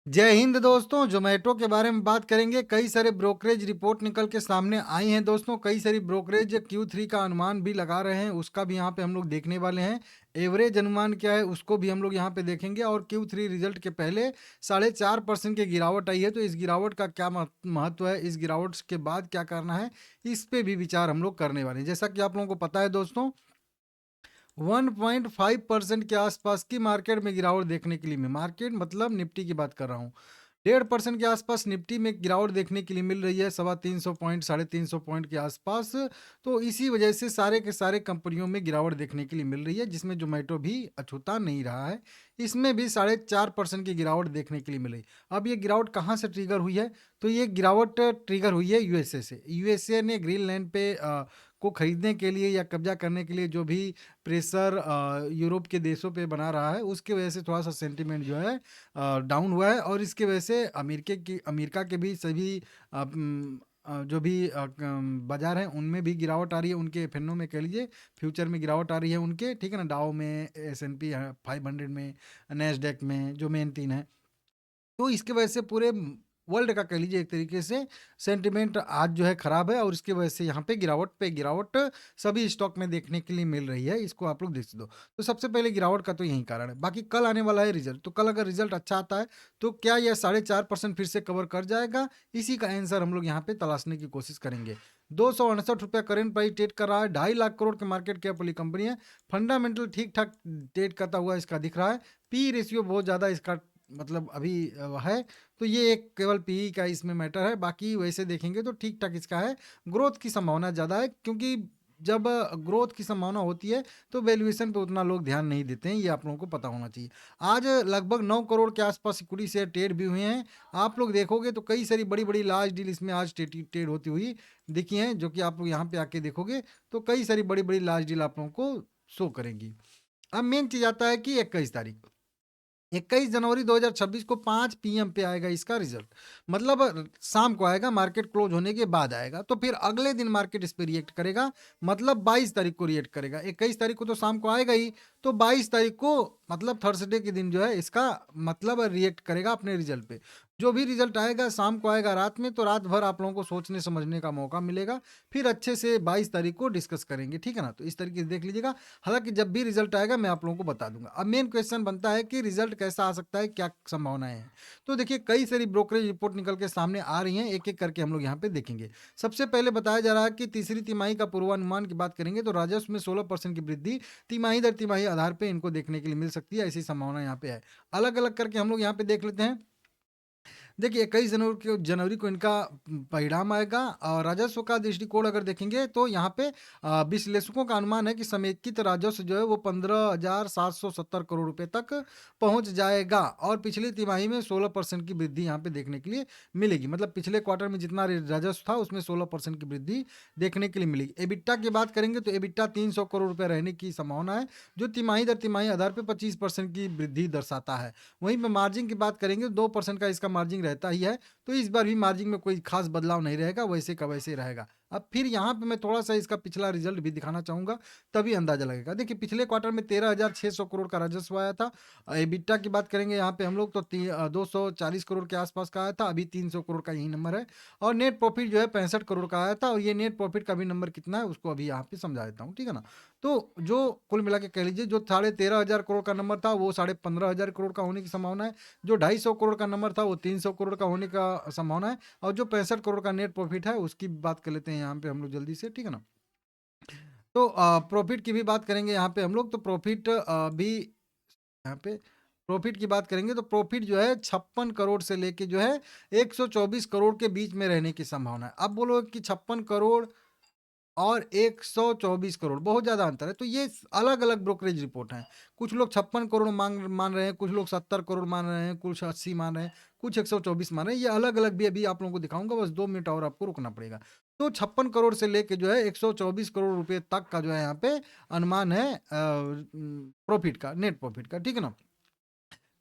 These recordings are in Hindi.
जय हिंद दोस्तों। जोमेटो के बारे में बात करेंगे। कई सारे ब्रोकरेज रिपोर्ट निकल के सामने आई हैं दोस्तों। कई सारी ब्रोकरेज Q3 का अनुमान भी लगा रहे हैं, उसका भी यहाँ पे हम लोग देखने वाले हैं। एवरेज अनुमान क्या है उसको भी हम लोग यहाँ पे देखेंगे। और Q3 रिजल्ट के पहले 4.5% की गिरावट आई है, तो इस गिरावट का क्या महत्व है, इस गिरावट के बाद क्या करना है, इस पे भी विचार हम लोग करने वाले हैं। जैसा कि आप लोगों को पता है दोस्तों, 1.5% के आसपास की मार्केट में गिरावट देखने के लिए मार्केट मतलब निफ्टी की बात कर रहा हूँ। 1.5% के आसपास निफ्टी में गिरावट देखने के लिए मिल रही है, 350 पॉइंट 350 पॉइंट के आसपास। तो इसी वजह से सारे के सारे कंपनियों में गिरावट देखने के लिए मिल रही है, जिसमें जोमेटो भी अछूता नहीं रहा है। इसमें भी 4.5% की गिरावट देखने के लिए मिल रही। अब ये गिरावट कहाँ से ट्रिगर हुई है, तो ये गिरावट ट्रिगर हुई है यूएसए से। यूएसए ने ग्रीनलैंड पे को खरीदने के लिए या कब्जा करने के लिए जो भी प्रेशर यूरोप के देशों पे बना रहा है, उसकी वजह से थोड़ा सा सेंटीमेंट जो है डाउन हुआ है। और इसकी वजह से अमेरिका के भी सभी जो भी बाजार हैं उनमें भी गिरावट आ रही है। उनके फिनों में कह लीजिए, फ्यूचर में गिरावट आ रही है उनके, ठीक है ना। डाउ में, S&P 500 में, नैस्डैक में, जो मेन तीन है। तो इसकी वजह से पूरे वर्ल्ड का कह लीजिए एक तरीके से सेंटिमेंट आज जो है खराब है, और इसकी वजह से यहाँ पे गिरावट सभी स्टॉक में देखने के लिए मिल रही है। इसको आप लोग देख दो। तो सबसे पहले गिरावट का तो यही कारण है। बाकी कल आने वाला है रिजल्ट, तो कल अगर रिजल्ट अच्छा आता है तो क्या यह 4.5% फिर से कवर कर जाएगा, इसी का आंसर हम लोग यहाँ पे तलाशने की कोशिश करेंगे। 268 रुपया करेंट प्राइस ट्रेड कर रहा है। 2.5 लाख करोड़ के मार्केट कैप वाली कंपनी है। फंडामेंटल ठीक ठाक ट्रेड करता हुआ इसका दिख रहा है। पी रेशियो बहुत ज़्यादा इसका मतलब अभी है। तो ये एक केवल पीई का इसमें मैटर है, बाकी वैसे देखेंगे तो ठीक ठाक इसका है। ग्रोथ की संभावना ज़्यादा है, क्योंकि जब ग्रोथ की संभावना होती है तो वैल्यूएशन पे उतना लोग ध्यान नहीं देते हैं, ये आप लोगों को पता होना चाहिए। आज लगभग 9 करोड़ के आसपास इक्विटी शेयर ट्रेड भी हुए हैं। आप लोग देखोगे तो कई सारी बड़ी बड़ी लार्ज डील इसमें आज ट्रेड होती हुई दिखी हैं, जो कि आप लोग यहाँ पे आके देखोगे तो कई सारी बड़ी बड़ी लार्ज डील आप लोगों को शो करेंगी। अब मेन चीज़ आता है कि 21 जनवरी 2026 को 5 PM पे आएगा इसका रिजल्ट। मतलब शाम को आएगा, मार्केट क्लोज होने के बाद आएगा। तो फिर अगले दिन मार्केट इस पे रिएक्ट करेगा, मतलब 22 तारीख को रिएक्ट करेगा। 21 तारीख को तो शाम को आएगा ही, तो 22 तारीख को मतलब थर्सडे के दिन जो है इसका मतलब रिएक्ट करेगा अपने रिजल्ट पे। जो भी रिजल्ट आएगा शाम को आएगा रात में, तो रात भर आप लोगों को सोचने समझने का मौका मिलेगा। फिर अच्छे से 22 तारीख को डिस्कस करेंगे, ठीक है ना। तो इस तरीके से देख लीजिएगा। हालांकि जब भी रिजल्ट आएगा मैं आप लोगों को बता दूंगा। अब मेन क्वेश्चन बनता है कि रिजल्ट कैसा आ सकता है, क्या संभावनाएं हैं। तो देखिए, कई सारी ब्रोकरेज रिपोर्ट निकल के सामने आ रही हैं, एक एक करके हम लोग यहाँ पे देखेंगे। सबसे पहले बताया जा रहा है कि तीसरी तिमाही का पूर्वानुमान की बात करेंगे तो राजस्व में 16% की वृद्धि तिमाही दर तिमाही आधार पर इनको देखने के लिए मिल सकती है, ऐसी संभावना यहाँ पे है। अलग अलग करके हम लोग यहाँ पे देख लेते हैं। देखिए, 21 जनवरी को इनका परिणाम आएगा। और राजस्व का दृष्टिकोण अगर देखेंगे तो यहाँ पे विश्लेषकों का अनुमान है कि समेकित राजस्व जो है वो 15,770 करोड़ रुपए तक पहुंच जाएगा। और पिछली तिमाही में 16% की वृद्धि यहाँ पे देखने के लिए मिलेगी। मतलब पिछले क्वार्टर में जितना राजस्व था उसमें 16% की वृद्धि देखने के लिए मिलेगी। एबिटा की बात करेंगे तो एबिटा 300 करोड़ रुपए रहने की संभावना है, जो तिमाही दर तिमाही आधार पर 25% की वृद्धि दर्शाता है। वहीं पे मार्जिन की बात करेंगे, 2% का इसका मार्जिन रहता ही है। तो इस बार भी मार्जिन में कोई खास बदलाव नहीं रहेगा, वैसे का वैसे रहेगा। अब फिर यहाँ पे मैं थोड़ा सा इसका पिछला रिजल्ट भी दिखाना चाहूंगा, तभी अंदाजा लगेगा। देखिए, पिछले क्वार्टर में 13,600 करोड़ का राजस्व आया था। एबिटा की बात करेंगे यहाँ पे हम लोग तो 240 करोड़ के आसपास का आया था। अभी 300 करोड़ का यही नंबर है। और नेट प्रॉफिट जो है 65 करोड़ का आया था। और ये नेट प्रॉफिट का भी नंबर कितना है उसको अभी यहाँ पे समझा देता हूँ, ठीक है ना। तो जो कुल मिला के कह लीजिए, जो 13,500 करोड़ का नंबर था वो 15,500 करोड़ का होने की संभावना है। जो 250 करोड़ का नंबर था वो 300 करोड़ का होने का संभावना है। और जो 65 करोड़ का नेट प्रॉफिट है उसकी बात कर लेते हैं यहाँ पे हम लोग जल्दी से, ठीक है ना। तो प्रॉफिट की भी बात करेंगे यहाँ पे हम लोग, तो प्रॉफिट भी यहाँ पे प्रॉफिट की बात करेंगे तो प्रॉफिट जो है 56 करोड़ से लेके जो है 124 करोड़ के बीच में रहने की संभावना है। अब बोलो कि 56 करोड़ और 124 करोड़ बहुत ज़्यादा अंतर है। तो ये अलग अलग ब्रोकरेज रिपोर्ट हैं। कुछ लोग 56 करोड़ मान रहे हैं, कुछ लोग 70 करोड़ मान रहे हैं, कुछ 80 मान रहे हैं, कुछ 124 मान रहे हैं। ये अलग अलग भी अभी आप लोगों को दिखाऊंगा, बस 2 मिनट और आपको रुकना पड़ेगा। तो 56 करोड़ से लेके जो है 124 करोड़ रुपए तक का जो है यहाँ पे अनुमान है प्रॉफिट का, नेट प्रॉफिट का, ठीक है ना।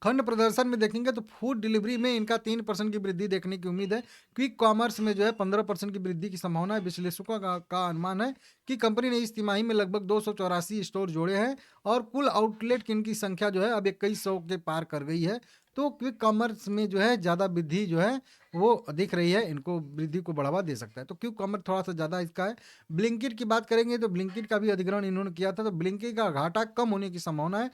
खंड प्रदर्शन में देखेंगे तो फूड डिलीवरी में इनका 3% की वृद्धि देखने की उम्मीद है। क्विक कॉमर्स में जो है 15% की वृद्धि की संभावना है। विश्लेषकों का अनुमान है कि कंपनी ने इस तिमाही में लगभग 284 स्टोर जोड़े हैं। और कुल आउटलेट की इनकी संख्या जो है अब 2100 के पार कर गई है। तो क्विक कॉमर्स में जो है ज़्यादा वृद्धि जो है वो दिख रही है, इनको वृद्धि को बढ़ावा दे सकता है। तो क्विक कॉमर्स थोड़ा-सा ज़्यादा इसका है। ब्लिंकिट की बात करेंगे तो ब्लिंकिट का भी अधिग्रहण इन्होंने किया था, तो ब्लिंकिट का घाटा कम होने की संभावना है।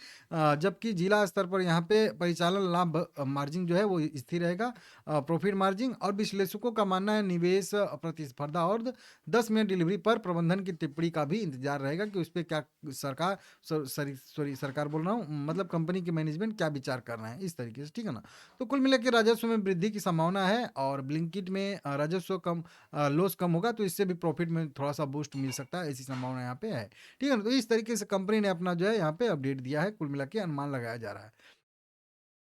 जबकि जिला स्तर पर यहाँ पे परिचालन लाभ मार्जिन जो है वो स्थिर रहेगा, प्रॉफिट मार्जिन। और विश्लेषकों का मानना है निवेश प्रतिस्पर्धा और 10 मिनट डिलीवरी पर प्रबंधन की टिप्पणी का भी इंतजार रहेगा कि उस पे क्या सरकार सॉरी सरकार बोल रहा हूँ, मतलब कंपनी के मैनेजमेंट क्या विचार कर रहे हैं इस तरीके से, ठीक है ना। तो कुल मिला के राजस्व में वृद्धि की संभावना है, और ब्लिंकिट में राजस्व कम, लॉस कम होगा, तो इससे भी प्रॉफिट में थोड़ा सा बूस्ट मिल सकता है, ऐसी संभावना यहाँ पे है, ठीक है ना। तो इस तरीके से कंपनी ने अपना जो है यहाँ पे अपडेट दिया है, कुल मिला के अनुमान लगाया जा रहा है।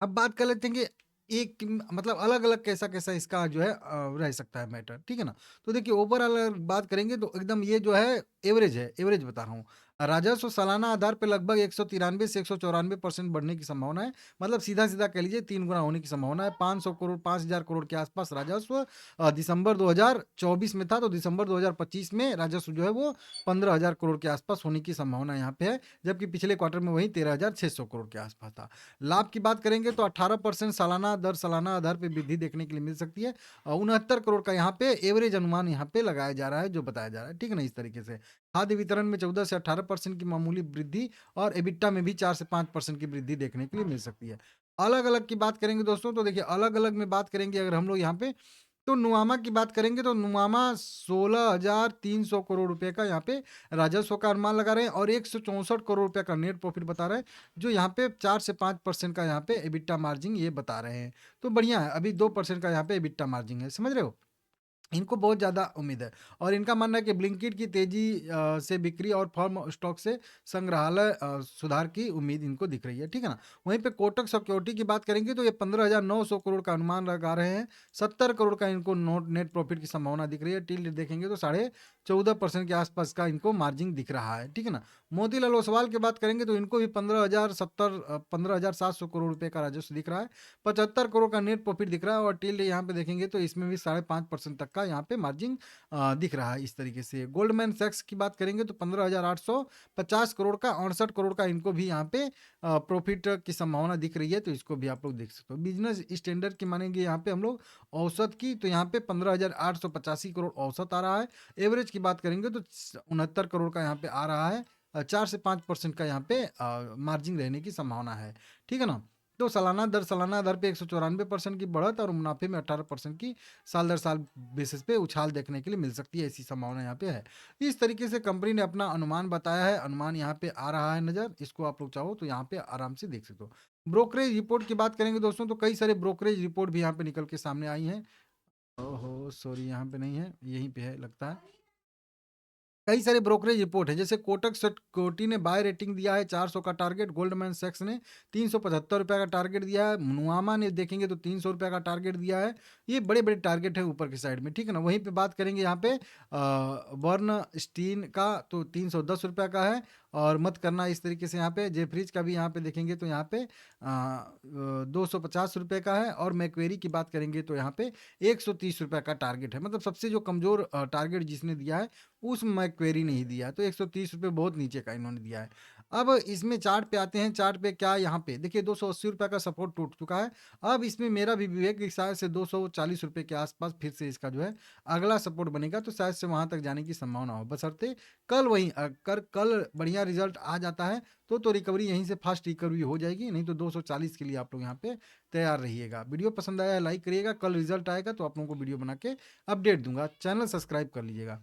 अब बात कर लेते हैं कि एक मतलब अलग-अलग कैसा-कैसा इसका जो है रह सकता है मैटर, ठीक है ना? तो देखिए ओवरऑल अगर बात करेंगे तो एकदम ये जो है, एवरेज बता रहा हूँ। राजस्व सालाना आधार पे लगभग 193 से 194% बढ़ने की संभावना है। मतलब सीधा-सीधा कह लीजिए 3 गुना होने की संभावना है। 500 करोड़ 5000 करोड़ के आसपास राजस्व दिसंबर 2024 में था, तो दिसंबर 2025 में राजस्व जो है वो 15,000 करोड़ के आसपास होने की संभावना यहाँ पे है, जबकि पिछले क्वार्टर में वही 13,600 करोड़ के आसपास था। लाभ की बात करेंगे तो 18% सालाना आधार पे वृद्धि देखने के लिए मिल सकती है। 69 करोड़ का यहाँ पे एवरेज अनुमान यहाँ पे लगाया जा रहा है, जो बताया जा रहा है, ठीक है ना, इस तरीके से। खाद्य वितरण में 14 से 18% की मामूली वृद्धि, और एबिटा में भी 4 से 5% की वृद्धि देखने के लिए मिल सकती है। अलग अलग की बात करेंगे दोस्तों, तो देखिए अलग अलग में बात करेंगे अगर हम लोग यहाँ पे, तो नुआमा की बात करेंगे तो नुआमा 16,300 करोड़ रुपए का यहाँ पे राजस्व का अनुमान लगा रहे हैं, और 164 करोड़ रुपए का नेट प्रॉफिट बता रहे हैं, जो यहाँ पे 4 से 5% का यहाँ पे एबिटा मार्जिन ये बता रहे हैं। तो बढ़िया है, अभी 2% का यहाँ पे एबिटा मार्जिन है, समझ रहे हो। इनको बहुत ज़्यादा उम्मीद है, और इनका मानना है कि ब्लिंकिट की तेज़ी से बिक्री और फर्म स्टॉक से संग्रहालय सुधार की उम्मीद इनको दिख रही है, ठीक है ना। वहीं पे कोटक सिक्योरिटी की बात करेंगे तो ये 15,900 करोड़ का अनुमान लगा रहे हैं। 70 करोड़ का इनको नोट नेट प्रॉफिट की संभावना दिख रही है। टिल देखेंगे तो 14.5% के आसपास का इनको मार्जिन दिख रहा है, ठीक है ना। मोतीलाल ओसवाल की बात करेंगे तो इनको भी 15,700 करोड़ रुपए का राजस्व दिख रहा है। 75 करोड़ का नेट प्रॉफिट दिख रहा है, और टिल यहाँ पे देखेंगे तो इसमें भी 5.5% तक का यहाँ पे मार्जिन दिख रहा है इस तरीके से। गोल्डमैन सैक्स की बात करेंगे तो 15,850 करोड़ का, 68 करोड़ का इनको भी यहाँ पे प्रॉफिट की संभावना दिख रही है, तो इसको भी आप लोग देख सकते हो। बिजनेस स्टैंडर्ड की मानेंगे यहाँ पे हम लोग औसत की, तो यहाँ पे 15,885 करोड़ औसत आ रहा है। एवरेज की बात करेंगे तो 69 करोड़ का यहाँ पे आ रहा है। 4 से 5% का यहाँ पे मार्जिन रहने की संभावना है, ठीक है ना। तो सालाना दर पे 194% की बढ़त, और मुनाफे में 18% की साल दर साल बेसिस पे उछाल देखने के लिए मिल सकती है, ऐसी संभावना यहाँ पे है। इस तरीके से कंपनी ने अपना अनुमान बताया है, अनुमान यहाँ पे आ रहा है नज़र, इसको आप लोग चाहो तो यहाँ पे आराम से देख सकते हो। ब्रोकरेज रिपोर्ट की बात करेंगे दोस्तों, तो कई सारे ब्रोकरेज रिपोर्ट भी यहाँ पे निकल के सामने आई हैं। ओहो सॉरी, यहाँ पे नहीं है, यहीं पे है लगता है। कई सारे ब्रोकरेज रिपोर्ट है, जैसे कोटक सिक्योरिटी ने बाय रेटिंग दिया है 400 का टारगेट, गोल्डमैन सैक्स ने 375 रुपये का टारगेट दिया है, नुआमा ने देखेंगे तो 300 रुपये का टारगेट दिया है। ये बड़े बड़े टारगेट है ऊपर की साइड में, ठीक है ना। वहीं पे बात करेंगे यहाँ पे बर्न स्टीन का तो 310 रुपये का है, और मत करना इस तरीके से। यहाँ पे जेफरीज का भी यहाँ पे देखेंगे तो यहाँ पे 250 रुपये का है, और मैक्वेरी की बात करेंगे तो यहाँ पे 130 रुपये का टारगेट है। मतलब सबसे जो कमज़ोर टारगेट जिसने दिया है उस मैक्वेरी नहीं दिया है, तो 130 रुपये बहुत नीचे का इन्होंने दिया है। अब इसमें चार्ट पे आते हैं, चार्ट पे क्या यहाँ पे देखिए 280 रुपये का सपोर्ट टूट चुका है। अब इसमें मेरा भी विवेक कि शायद से 240 रुपये के आसपास फिर से इसका जो है अगला सपोर्ट बनेगा, तो शायद से वहाँ तक जाने की संभावना हो, बशर्ते कल वहीं अगर कल बढ़िया रिजल्ट आ जाता है तो रिकवरी यहीं से फास्ट रिकवरी हो जाएगी, नहीं तो 240 के लिए आप लोग यहाँ पे तैयार रहिएगा। वीडियो पसंद आया है लाइक करिएगा, कल रिजल्ट आएगा तो आप लोगों को वीडियो बना के अपडेट दूंगा। चैनल सब्सक्राइब कर लीजिएगा।